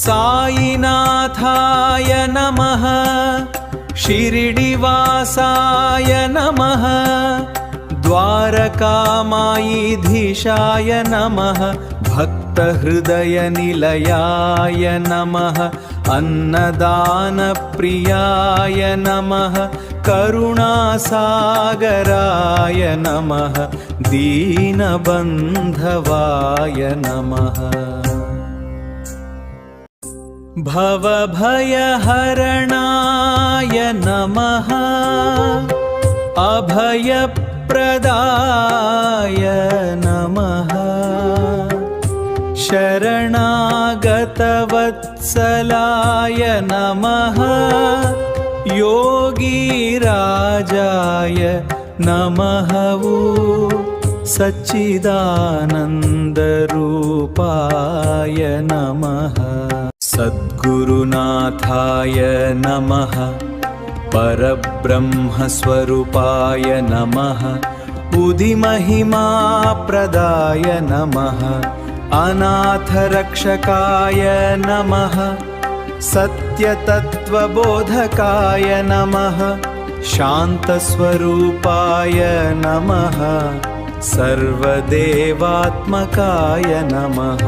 साईनाथाय नमः शिरडिवासाय नमः द्वारकामायीधीशाय नमः भक्तहृदयनिलयाय नमः अन्नदानप्रियाय नमः करुणासागराय नमः दीनबन्धवाय नमः भवभयहरणाय नमः अभयप्रदाय नमः शरणागतवत्सलाय नमः योगीराजाय नमः सच्चिदानन्दरूपाय नमः सद्गुरुनाथाय नमः परब्रह्मस्वरूपाय नमः बुद्धिमहिमाप्रदाय नमः अनाथरक्षकाय नमः सत्यतत्त्वबोधकाय नमः शान्तस्वरूपाय नमः सर्वदेवात्मकाय नमः